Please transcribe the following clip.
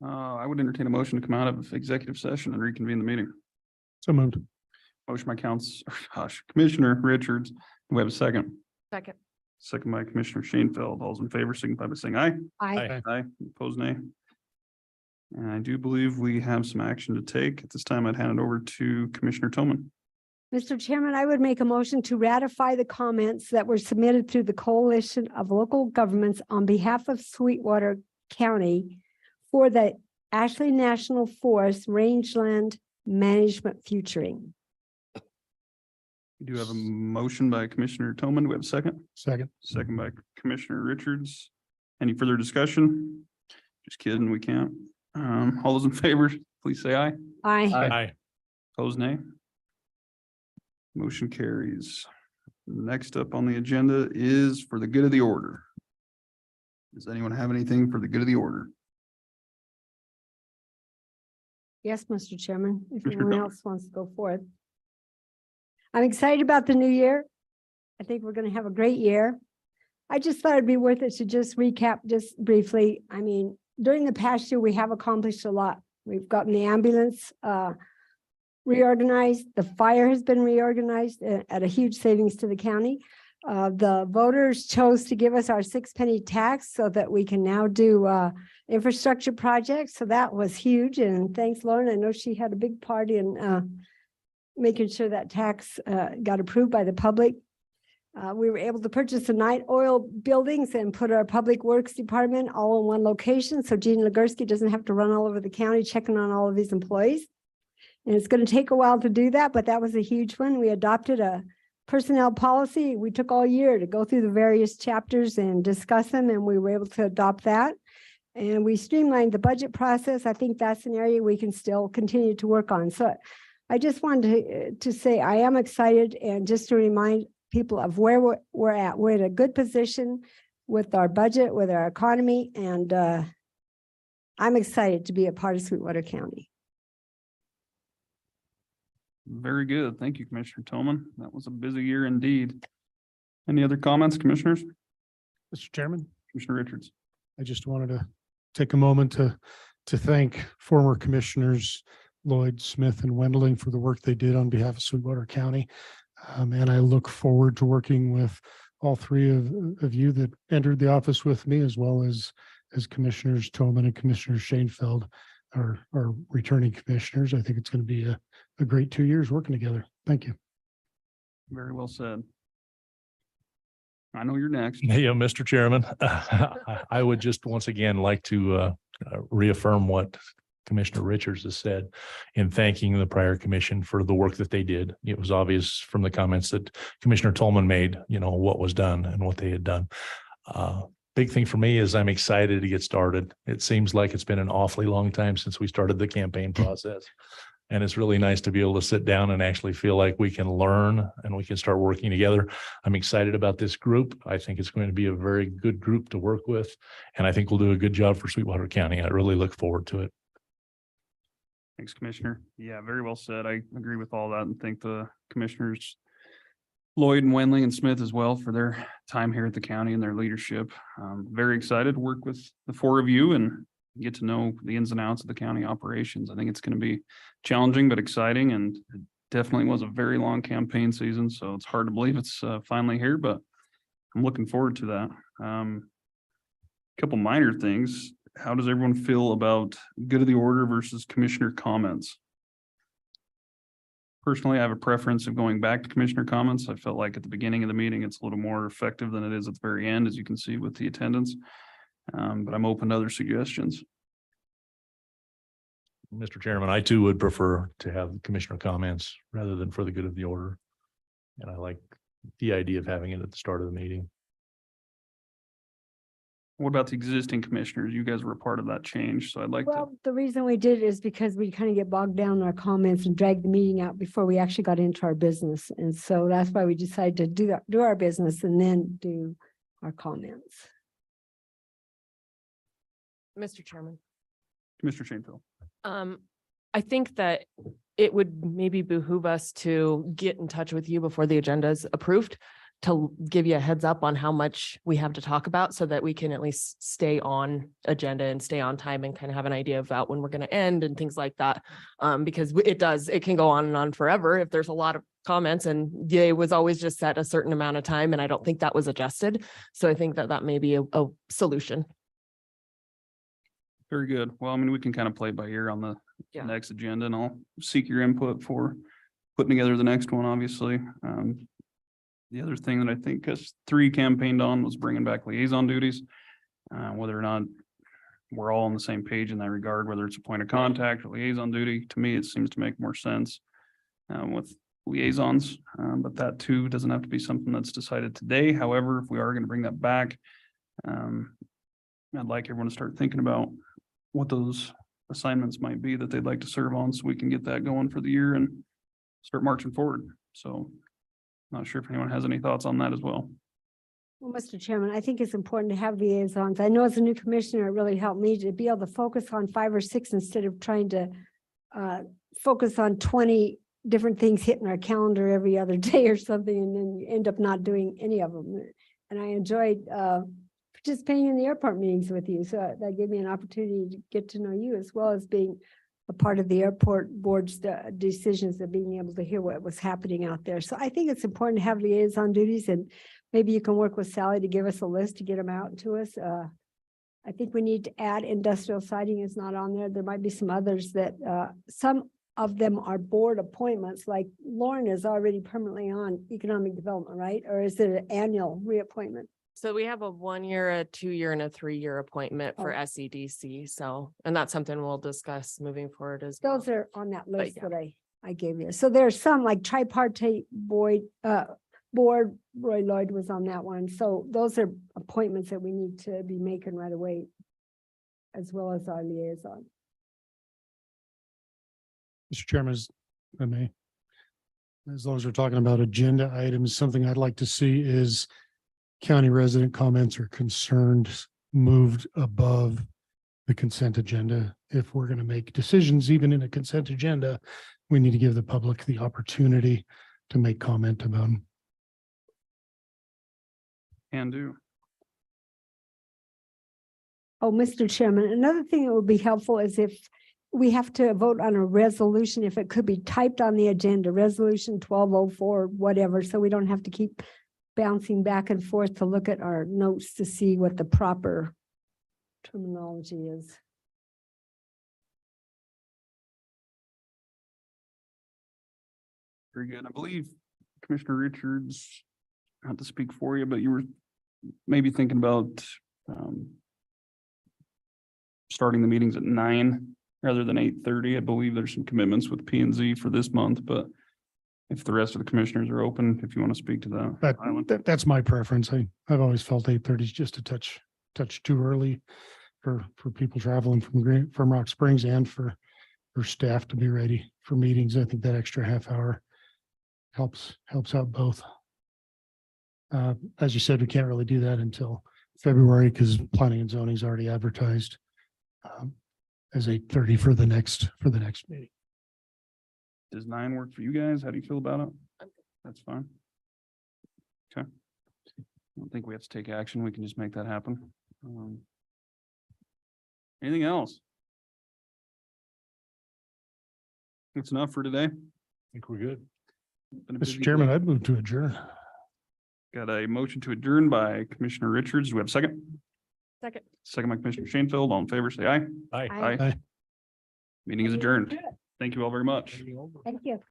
I would entertain a motion to come out of executive session and reconvene the meeting. So moved. Motion by Commissioner Richards. Do we have a second? Second. Second by Commissioner Shanefield. All those in favor signify by saying aye. Aye. Aye. Opposed, nay. And I do believe we have some action to take. At this time, I'd hand it over to Commissioner Toman. Mr. Chairman, I would make a motion to ratify the comments that were submitted through the Coalition of Local Governments on behalf of Sweetwater County for the Ashley National Forest Rangeland Management Futuring. We do have a motion by Commissioner Toman. Do we have a second? Second. Second by Commissioner Richards. Any further discussion? Just kidding, we can't. All those in favor, please say aye. Aye. Aye. Opposed, nay. Motion carries. Next up on the agenda is for the good of the order. Does anyone have anything for the good of the order? Yes, Mr. Chairman, if Mr. anyone Bell. else wants to go forth. I'm excited about the new year. I think we're going to have a great year. I just thought it'd be worth it to just recap just briefly. I mean, during the past year, we have accomplished a lot. We've gotten the ambulance reorganized. The fire has been reorganized at a huge savings to the county. The voters chose to give us our 6-penny tax so that we can now do infrastructure projects. So that was huge. And thanks, Lauren. I know she had a big part in making sure that tax got approved by the public. We were able to purchase the Night Oil buildings and put our Public Works Department all in one location. So Gene Legursky doesn't have to run all over the county checking on all of these employees. And it's going to take a while to do that, but that was a huge one. We adopted a personnel policy. We took all year to go through the various chapters and discuss them, and we were able to adopt that. And we streamlined the budget process. I think that's an area we can still continue to work on. So I just wanted to say I am excited, and just to remind people of where we're at. We're in a good position with our budget, with our economy, and I'm excited to be a part of Sweetwater County. Very good. Thank you, Commissioner Toman. That was a busy year indeed. Any other comments, commissioners? Mr. Chairman, Commissioner Richards. I just wanted to take a moment to thank former commissioners Lloyd, Smith, and Wendling for the work they did on behalf of Sweetwater County. And I look forward to working with all three of you that entered the office with me, as well as Commissioners Toman and Commissioner Shanefield, our returning commissioners. I think it's going to be a great 2 years working together. Thank you. Very well said. I know you're next. Yeah, Mr. Chairman, I would just once again like to reaffirm what Commissioner Richards has said in thanking the prior commission for the work that they did. It was obvious from the comments that Commissioner Tolman made, what was done and what they had done. Big thing for me is I'm excited to get started. It seems like it's been an awfully long time since we started the campaign process. And it's really nice to be able to sit down and actually feel like we can learn and we can start working together. I'm excited about this group. I think it's going to be a very good group to work with. And I think we'll do a good job for Sweetwater County. I really look forward to it. Thanks, Commissioner. Yeah, very well said. I agree with all that and thank the commissioners Lloyd and Wendling and Smith as well for their time here at the county and their leadership. Very excited to work with the four of you and get to know the ins and outs of the county operations. I think it's going to be challenging but exciting, and it definitely was a very long campaign season, so it's hard to believe it's finally here, but I'm looking forward to that. Couple minor things. How does everyone feel about good of the order versus commissioner comments? Personally, I have a preference of going back to commissioner comments. I felt like at the beginning of the meeting, it's a little more effective than it is at the very end, as you can see with the attendance. But I'm open to other suggestions. Mr. Chairman, I too would prefer to have commissioner comments rather than for the good of the order. And I like the idea of having it at the start of the meeting. What about the existing commissioners? You guys were a part of that change, so I'd like to. Well, the reason we did it is because we kind of get bogged down in our comments and drag the meeting out before we actually got into our business. And so that's why we decided to do our business and then do our comments. Mr. Chairman, Commissioner Shanefield. I think that it would maybe behoove us to get in touch with you before the agenda is approved to give you a heads up on how much we have to talk about so that we can at least stay on agenda and stay on time and kind of have an idea about when we're going to end and things like that. Because it can go on and on forever if there's a lot of comments, and it was always just set a certain amount of time. And I don't think that was adjusted. So I think that may be a solution. Very good. Well, I mean, we can kind of play by ear on the Yeah. next agenda, and I'll seek your input for putting together the next one, obviously. The other thing that I think us three campaigned on was bringing back liaison duties. Whether or not we're all on the same page in that regard, whether it's a point of contact or liaison duty, to me, it seems to make more sense with liaisons. But that too doesn't have to be something that's decided today. However, if we are going to bring that back, I'd like everyone to start thinking about what those assignments might be that they'd like to serve on, so we can get that going for the year and start marching forward. So not sure if anyone has any thoughts on that as well. Well, Mr. Chairman, I think it's important to have liaisons. I know as a new commissioner, it really helped me to be able to focus on 5 or 6 instead of trying to focus on 20 different things hitting our calendar every other day or something, and then you end up not doing any of them. And I enjoyed participating in the airport meetings with you. So that gave me an opportunity to get to know you, as well as being a part of the airport board's decisions of being able to hear what was happening out there. So I think it's important to have liaison duties, and maybe you can work with Sally to give us a list to get them out to us. I think we need to add industrial siding is not on there. There might be some others that some of them are board appointments, like Lauren is already permanently on economic development, right? Or is it an annual reappointment? So we have a 1 year, a 2 year, and a 3 year appointment for Oh. SEDC. So, and that's something we'll discuss moving forward as well. Those are on that list yeah. that I gave you. So there's some like tripartite board, Roy Lloyd was on that one. So those are appointments that we need to be making right away, as well as our liaison. Mr. Chairman, if I may, as long as we're talking about agenda items, something I'd like to see is county resident comments or concerns moved above the consent agenda. If we're going to make decisions, even in a consent agenda, we need to give the public the opportunity to make comment about them. Can do. Oh, Mr. Chairman, another thing that would be helpful is if we have to vote on a resolution, if it could be typed on the agenda, resolution 1204, whatever, so we don't have to keep bouncing back and forth to look at our notes to see what the proper terminology is. Very good. I believe Commissioner Richards, not to speak for you, but you were maybe thinking about starting the meetings at 9 rather than 8:30. I believe there's some commitments with P and Z for this month, but if the rest of the commissioners are open, if you want to speak to that. That's my preference. I've always felt 8:30 is just a touch too early for people traveling from Rock Springs, and for staff to be ready for meetings. I think that extra half hour helps out both. As you said, we can't really do that until February because planning and zoning is already advertised as 8:30 for the next meeting. Does 9 work for you guys? How do you feel about it? That's fine. Okay. I don't think we have to take action. We can just make that happen. Anything else? That's enough for today. I think we're good. Been a busy Mr. Chairman, day. I'd move to adjourn. Got a motion to adjourn by Commissioner Richards. Do we have a second? Second. Second by Commissioner Shanefield. All in favor, say aye. Aye. Aye. Aye. Meeting is adjourned. Thank you all very much. Thank you.